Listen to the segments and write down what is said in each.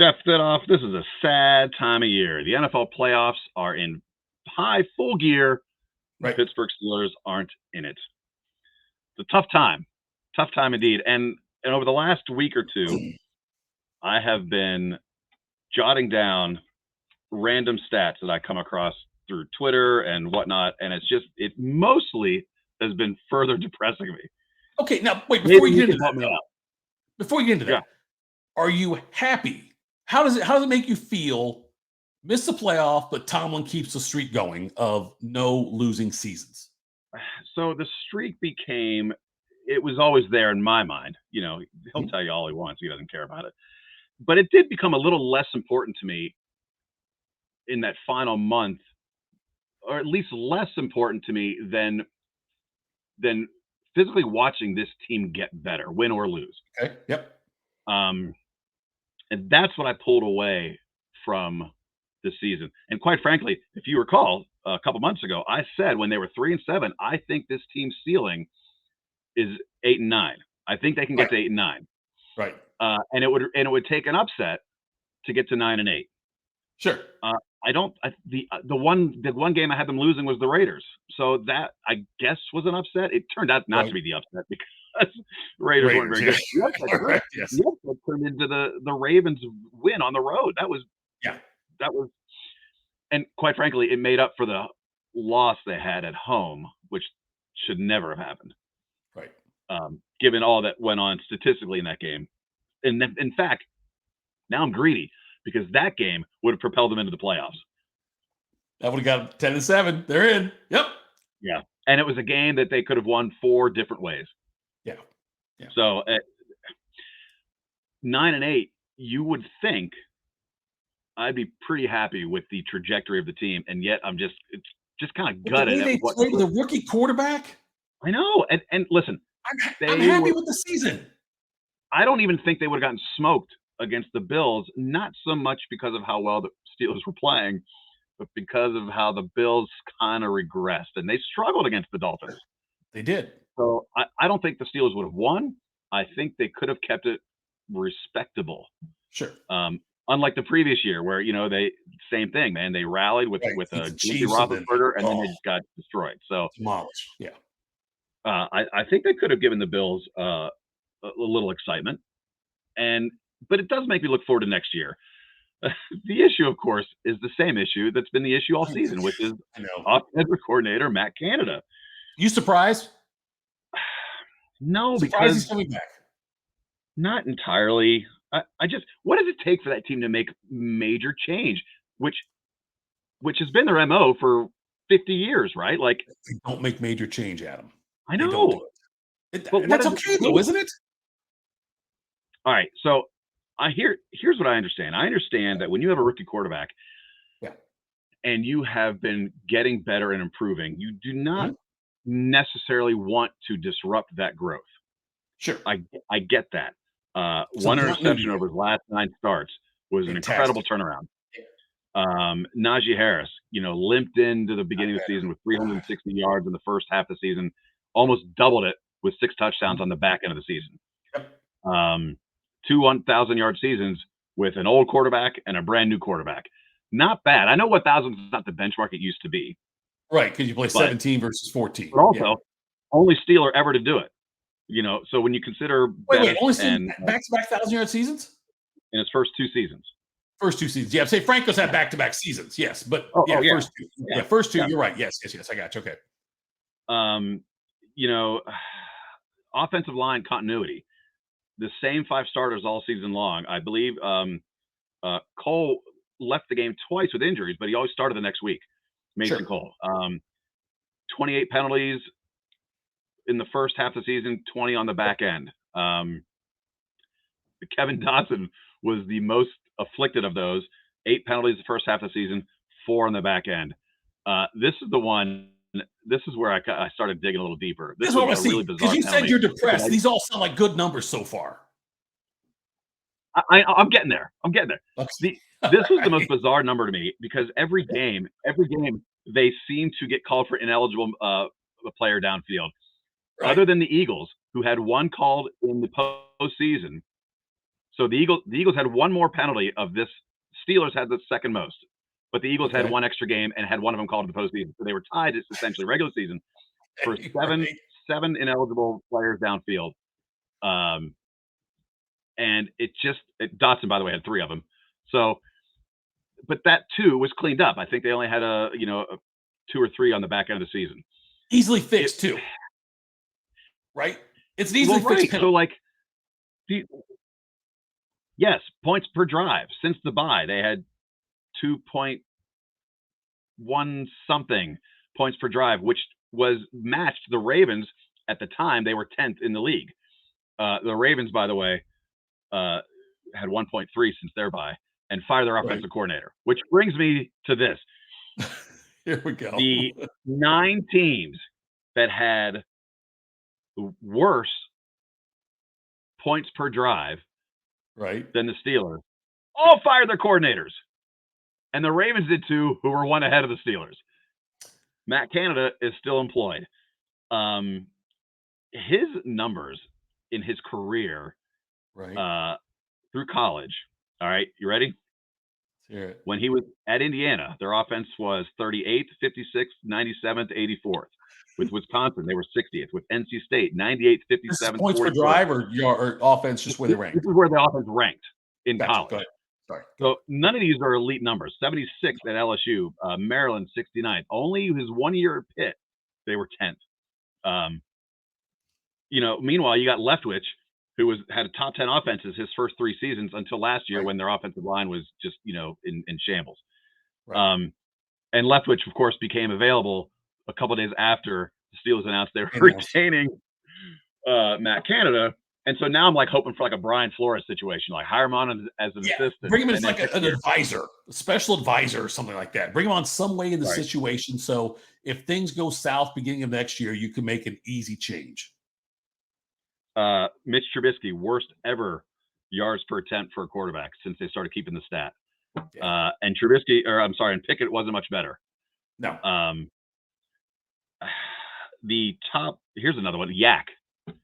Jeff Fitoff, this is a sad time of year. The NFL playoffs are in high full gear. The Right. Pittsburgh Steelers aren't in it. It's a tough time indeed. And over the last week or two, I have been jotting down random stats that I come across through Twitter and whatnot, and it mostly has been further depressing me. Okay, now wait, Maybe you can help me out. before you get into that, are you happy? How does it make you feel? Miss the playoff, but Tomlin keeps the streak going of no losing seasons. So the streak it was always there in my mind. He'll tell you all he wants. He doesn't care about it. But it did become a little less important to me in that final month, or at least less important to me than physically watching this team get better, win or lose. Okay. Yep. And that's what I pulled away from the season. And quite frankly, if you recall, a couple months ago, I said when they were 3-7, I think this team's ceiling is 8-9. I think they can get to 8-9. Right. And it would take an upset to get to 9-8. Sure. The one game I had them losing was the Raiders. So that, I guess, was an upset. It turned out not to be the upset because the Raiders weren't very good. Yes. That turned into the Ravens win on the road. That was, and quite frankly, it made up for the loss they had at home, which should never have happened. Right. Given all that went on statistically in that game. And in fact, now I'm greedy because that game would have propelled them into the playoffs. That would have got 10-7. They're in. Yep. Yeah. And it was a game that they could have won 4 different ways. Yeah. So 9-8, you would think I'd be pretty happy with the trajectory of the team. And yet it's just kind of gutted. The way they played with a rookie quarterback. I know. And listen, I'm happy with the season. I don't even think they would have gotten smoked against the Bills, not so much because of how well the Steelers were playing, but because of how the Bills kind of regressed, and they struggled against the Dolphins. They did. So I don't think the Steelers would have won. I think they could have kept it respectable. Sure. Unlike the previous year where, same thing, man. They rallied with a Jimmy Roethlisberger, and then they just got destroyed. So demolished. Yeah. I think they could have given the Bills a little excitement, but it does make me look forward to next year. The issue, of course, is the same issue that's been the issue all season, which is offensive coordinator Matt Canada. You surprised? No, because he's coming back. Not entirely. What does it take for that team to make major change, which has been their MO for 50 years, right? Like, they don't make major change, Adam. I know. But that's okay, though, isn't it? All right. So here's what I understand. I understand that when you have a rookie quarterback, and you have been getting better and improving, you do not necessarily want to disrupt that growth. Sure. I get that. One interception over his last 9 starts was an incredible turnaround. Najee Harris, limped into the beginning of the season with 360 yards in the first half of the season, almost doubled it with 6 touchdowns on the back end of the season. 2 1,000-yard seasons with an old quarterback and a brand new quarterback. Not bad. I know 1,000 is not the benchmark it used to be. Right, because you play 17 versus 14. But also, only Steeler ever to do it. So when you consider only back-to-back 1,000-yard seasons in his first 2 seasons. First 2 seasons, yeah. Say Franco's had back-to-back seasons, yes, but first 2, first 2. You're right. Yes. I got you. Okay. Offensive line continuity. The same 5 starters all season long. I believe Cole left the game twice with injuries, but he always started the next week. Mason Cole. 28 penalties in the first half of the season, 20 on the back end. Kevin Dotson was the most afflicted of those. 8 penalties the first half of the season, 4 on the back end. This is the one. This is where I started digging a little deeper. This is what I see. Really bizarre. Because you said you're depressed. These all sound like good numbers so far. I'm getting there. Okay. This was the most bizarre number to me because every game, they seem to get called for ineligible player downfield. Right. Other than the Eagles, who had 1 called in the postseason, So the Eagles had one more penalty of this. Steelers had the second most, but the Eagles had one extra game and had one of them called to the postseason. So they were tied. It's essentially regular season for seven ineligible players downfield. And Dotson, by the way, had three of them. So, but that too was cleaned up. I think they only had a 2 or 3 on the back end of the season. Easily fixed too, right? It's an easily fixed penalty. So like, yes, points per drive since the bye they had 2.1 something points per drive, which was matched the Ravens at the time. They were 10th in the league. The Ravens, by the way, had 1.3 since their bye and fired their offensive coordinator, which brings me to this. Here we go. The 9 teams that had worse points per drive than the Steelers all fired their coordinators. And the Ravens did too, who were one ahead of the Steelers. Matt Canada is still employed. His numbers in his career through college. All right, you ready? Sure. When he was at Indiana, their offense was 38th, 56th, 97th, 84th. With Wisconsin, they were 60th. With NC State, 98th, 57th, points per drive or offense, just where they ranked? This is where the offense ranked in college. Go ahead. Sorry. So none of these are elite numbers. 76th at LSU, Maryland 69th. Only his 1 year at Pitt, they were 10th. Meanwhile, you got Leftwich, who had a top 10 offenses his first 3 seasons until last year when their offensive line was just in shambles. And Leftwich, of course, became available a couple days after the Steelers announced they were retaining Matt Canada. And so now I'm like hoping for like a Brian Flores situation, like hire him on as an assistant. Bring him in as like an advisor, a special advisor or something like that. Bring him on some way in the situation. So if things go south beginning of next year, you can make an easy change. Mitch Trubisky, worst ever yards per attempt for a quarterback since they started keeping the stat. And and Pickett wasn't much better. No. The top, here's another one, Yak.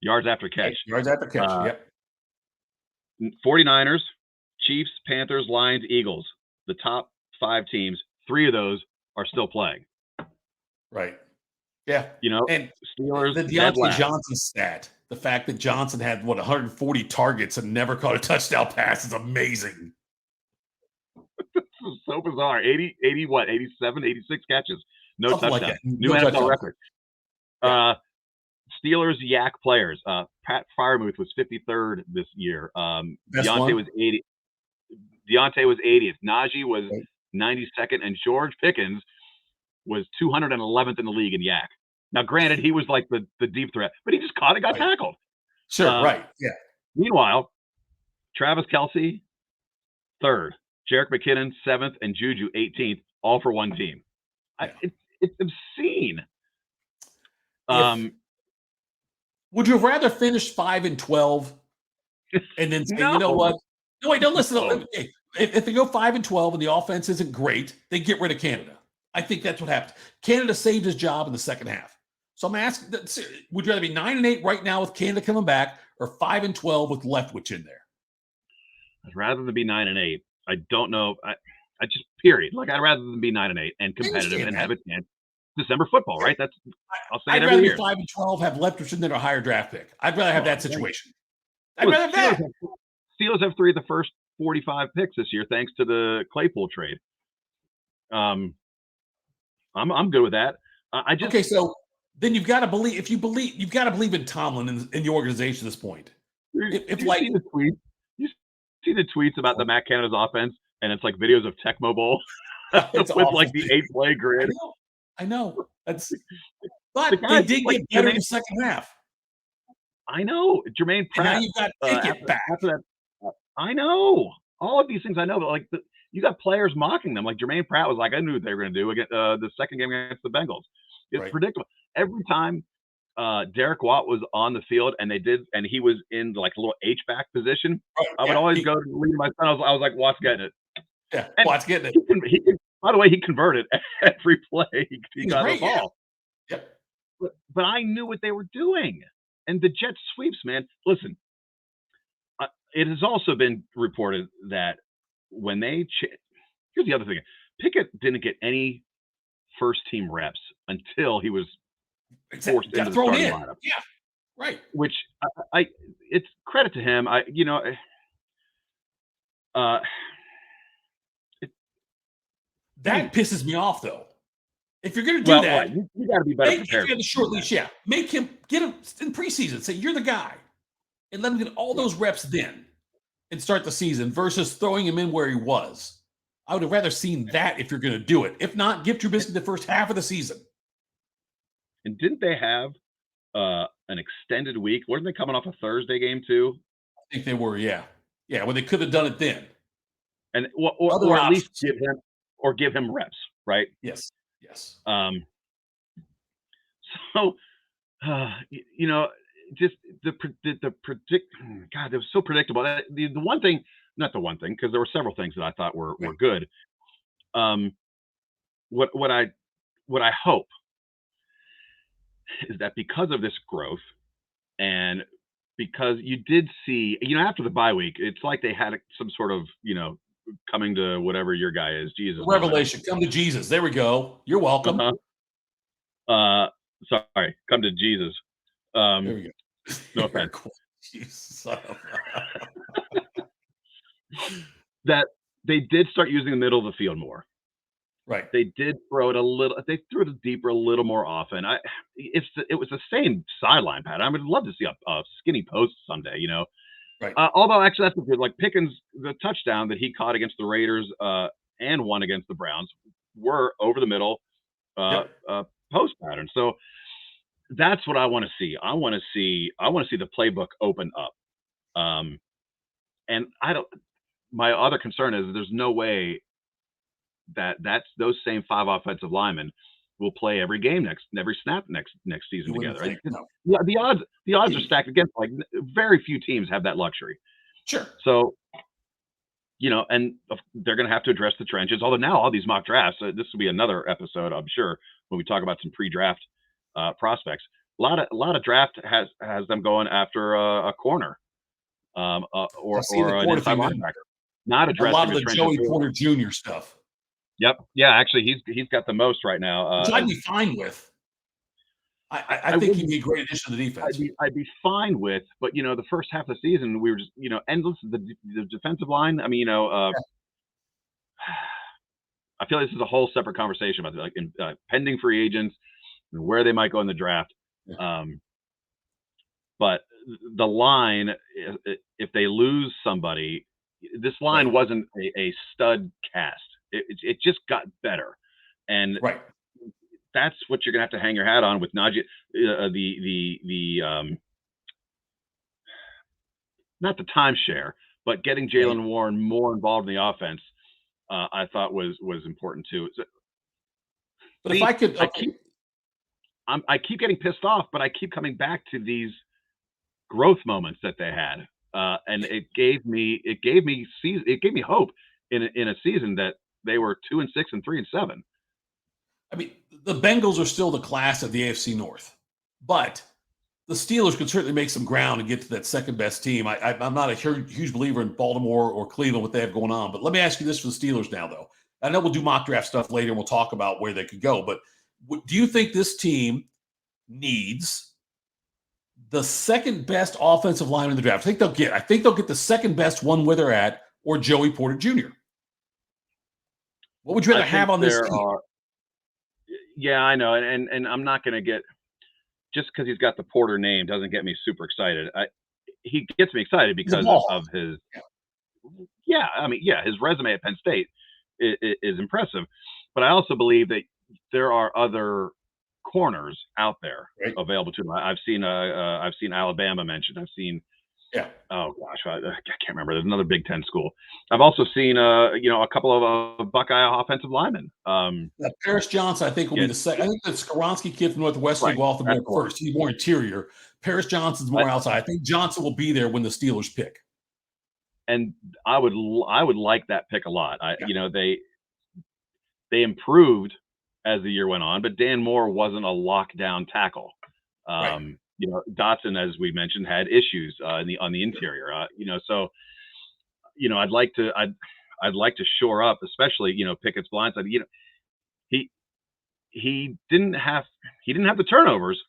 Yards after catch. Yards after catch, yep. 49ers, Chiefs, Panthers, Lions, Eagles. The top 5 teams, 3 of those are still playing. Right. Yeah. And Steelers, the Deontay Johnson stat, the fact that Johnson had 140 targets and never caught a touchdown pass is amazing. This is so bizarre. 87, 86 catches. No Something touchdown. Like New NFL record. Steelers Yak players. Pat Fryermuth was 53rd this year. Deontay was 80. Deontay was 80th. Najee was 92nd, and George Pickens was 211th in the league in Yak. Now, granted, he was like the deep threat, but he just caught it, got tackled. Sure, yeah. Meanwhile, Travis Kelce, 3rd. Jerick McKinnon, 7th, and Juju, 18th, all for one team. It's obscene. Would you have rather finished 5-12 and then say, you know what? No, wait, don't listen. If they go 5-12 and the offense isn't great, they get rid of Canada. I think that's what happened. Canada saved his job in the second half. So I'm asking, would you rather be 9-8 right now with Canada coming back or 5-12 with Leftwich in there? I'd rather than be 9-8. I don't know. I just period. Like I'd rather than be 9-8 and competitive and have a chance. December football, right? I'll say it every year. I'd rather be 5-12, have Leftwich in there, a higher draft pick. I'd rather have that situation. I'd rather have that. Steelers have 3 of the first 45 picks this year, thanks to the Claypool trade. I'm good with that. Okay, so then you've got to believe. If you believe, you've got to believe in Tomlin in the organization at this point. You see the tweets about the Matt Canada's offense, and it's like videos of Tecmo Bowl with like the 8-play grid. I know. But they did get better in the second half. I know. Jermaine Pratt. And now you've got Pickett back. I know. All of these things I know, but like you got players mocking them. Like Jermaine Pratt was like, I knew what they were going to do against the second game against the Bengals. It's predictable. Every time Derek Watt was on the field and he was in like a little H-back position, I would always go to lead my son. I was like, Watt's getting it. Yeah, Watt's getting it. By the way, he converted every play. He got the ball. Yeah. But I knew what they were doing. And the jet sweeps, man. Listen, it has also been reported that when here's the other thing: Pickett didn't get any first team reps until he was Exactly. forced Got into the thrown starting in. lineup. Yeah. Right. Which I it's credit to him. Uh, it, I That mean, pisses me off though. If you're going to do well, right, that, you got to be better make if prepared you have the for short that. leash, yeah, make him get him in preseason. Say you're the guy, and let him get all Yeah, those reps then, and start the season versus throwing him in where he was. I would have rather seen that if you're going to do it. If not, give Trubisky the first half of the season. and didn't they have an extended week? Weren't they coming off a Thursday game too? I think they were, yeah, yeah. Well, they could have done it then. And Other or at least options. give him reps, right? Yes, yes. Um, so you know, just the predict. God, it was so predictable. The one thing, not the one thing, because there were several things that I thought were Right. good. Um, what what I what I hope is that because of this growth and because you did see, after the bye week, it's like they had some sort of, coming to whatever your guy is, Jesus moment. Revelation. Come to Jesus. There we go. You're welcome. Uh-huh. Sorry, come to Jesus. There we go. No offense. You son of That they did start using the middle of the field more. right. They did throw it a little. They threw it deeper a little more often. It was the same sideline pattern. I would love to see a skinny post someday. Right. Although actually that's good. Like Pickens, the touchdown that he caught against the Raiders and one against the Browns were over the middle Yep. post pattern. So that's what I want to see. I want to see the playbook open up. And I don't. My other concern is there's no way that's those same five offensive linemen will play every snap next season You wouldn't together. think. No. Yeah, the odds are stacked against. Like very few teams have that luxury. Sure. So and they're going to have to address the trenches. Although now all these mock drafts, this will be another episode, I'm sure, when we talk about some pre-draft prospects. A lot of draft has them going after a corner I see the or an Porter inside thing. linebacker, not A lot addressing of the the trenches. Joey Porter Jr. stuff, Yep. Yeah. Actually, he's got the most right now. which I'd be fine with. I I think would he'd be a great addition to the defense. I'd be fine with, but the first half of the season we were just endless the defensive line. I mean, I feel like this is a whole separate conversation about like pending free agents and where they might go in the draft. Yeah. But the line, if they lose somebody, this line Right. wasn't a stud cast. It just got better, and Right. that's what you're gonna have to hang your hat on with Najee. The not the timeshare, but getting Right. Jalen Warren more involved in the offense, I thought was important too. So, But if see, I could, okay, I keep getting pissed off, but I keep coming back to these growth moments that they had, and it gave me hope in a season that they were 2-6 and 3-7. I mean, the Bengals are still the class of the AFC North, but the Steelers could certainly make some ground and get to that second best team. I'm not a huge believer in Baltimore or Cleveland, what they have going on. But let me ask you this for the Steelers now, though. I know we'll do mock draft stuff later and we'll talk about where they could go. But do you think this team needs the second best offensive line in the draft? I think they'll get the second best one where they're at, or Joey Porter Jr. What would you rather I think have on this there team? are. Yeah, I know, and I'm not going to get just because he's got the Porter name doesn't get me super excited. He gets me excited He's a because ball of hawk. his. Yeah, I mean, yeah, his resume at Penn State is impressive, but I also believe that there are other corners out there Right? available to him. I've seen Alabama mentioned. I've seen Yeah. oh gosh, I can't remember. There's another Big Ten school. I've also seen a couple of Buckeye offensive linemen. Paris Johnson, I think, will be Get the second. I think the Skaronski kid from Northwestern right. will go off the That's board the one. first. He's more interior. Paris Johnson's I, more outside. I think Johnson will be there when the Steelers pick. and I would like that pick a lot. Yeah. They improved as the year went on, but Dan Moore wasn't a lockdown tackle. Right. Dotson, as we mentioned, had issues on the interior. So I'd like to shore up, especially Pickett's blindside. He he didn't have the turnovers,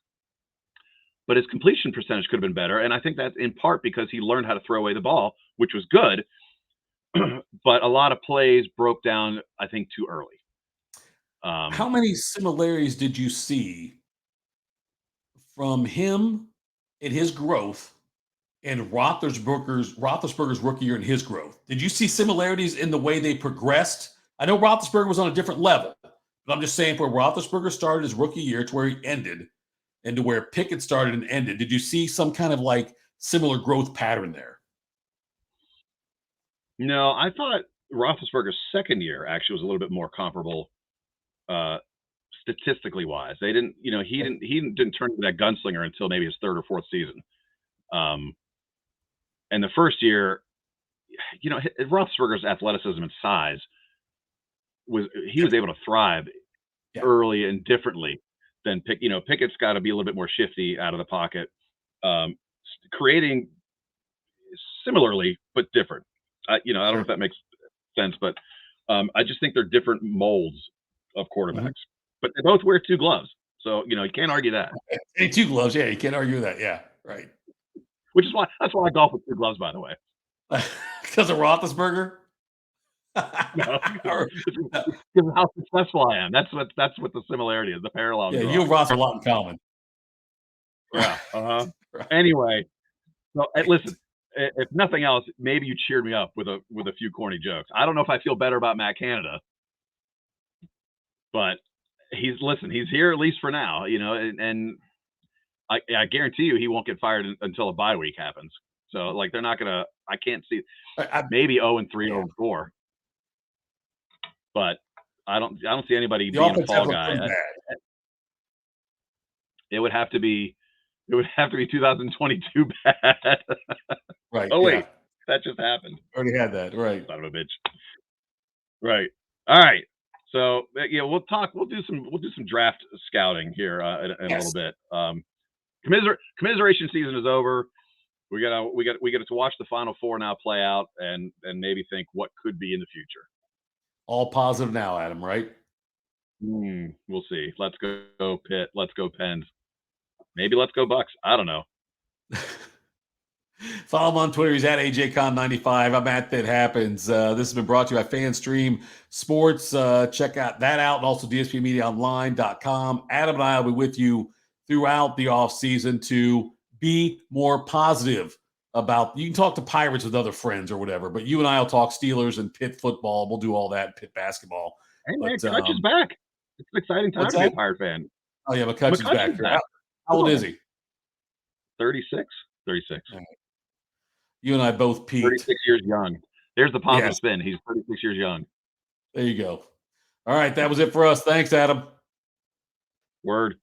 but his completion percentage could have been better. And I think that's in part because he learned how to throw away the ball, which was good. But a lot of plays broke down, I think, too early. How many similarities did you see from him in his growth and Roethlisberger's rookie year in his growth? Did you see similarities in the way they progressed? I know Roethlisberger was on a different level, but I'm just saying, where Roethlisberger started his rookie year to where he ended, and to where Pickett started and ended, did you see some kind of like similar growth pattern there? No, I thought Roethlisberger's second year actually was a little bit more comparable, uh, statistically wise. They didn't, he didn't turn into that gunslinger until maybe his third or fourth season. Um, and the first year, Roethlisberger's athleticism and size he was able to thrive Yeah. early and differently than Pickett's got to be a little bit more shifty out of the pocket, creating similarly but different. I don't know Sure. if that makes sense, but I just think they're different molds of quarterbacks. Mhm. But they both wear two gloves, so you can't argue that. Hey, two gloves. Yeah, you can't argue that. Yeah, right. Which is why that's why I golf with two gloves, by the way. Because of Roethlisberger. No, Or- because of how successful I am. That's what the similarity is. The parallel I'm yeah, you drawing. and Ross have a lot in common. Yeah. Uh-huh. Right. Anyway, so listen, if nothing else, maybe you cheered me up with a few corny jokes. I don't know if I feel better about Matt Canada, but he's here at least for now, and I guarantee you he won't get fired until a bye week happens. So like they're not gonna. I can't see maybe 0-3, Yeah. 0-4, but I don't see anybody The being a offense fall has looked guy. pretty bad. It would have to be 2022 bad. Right. Oh Yeah. wait, that just happened. Already had that. Right. Son of a bitch. Right. All right. So We'll do some draft scouting here in a little Yes. bit. Commiseration season is over. We got to watch the Final Four now play out and maybe think what could be in the future. All positive now, Adam. Right. We'll see. Let's go Pitt. Let's go Pens. Maybe let's go Bucks. I don't know. Follow him on Twitter. He's at AJCon95. I'm at That Happens. This has been brought to you by FanStream Sports. Check that out, and also DSPMediaOnline.com. Adam and I will be with you throughout the offseason to be more positive about. You can talk to Pirates with other friends or whatever, but you and I will talk Steelers and Pitt football. We'll do all that, Pitt basketball. Hey man, But Kutch is back. It's an exciting time what's to be a that? Pirate fan. Oh yeah, McCutcheon's back. McCutcheon's back. How old is he? 36. 36. You and I both peaked. 36 years young. There's the positive Yes. spin. He's 36 years young. There you go. All right, that was it for us. Thanks, Adam. Word.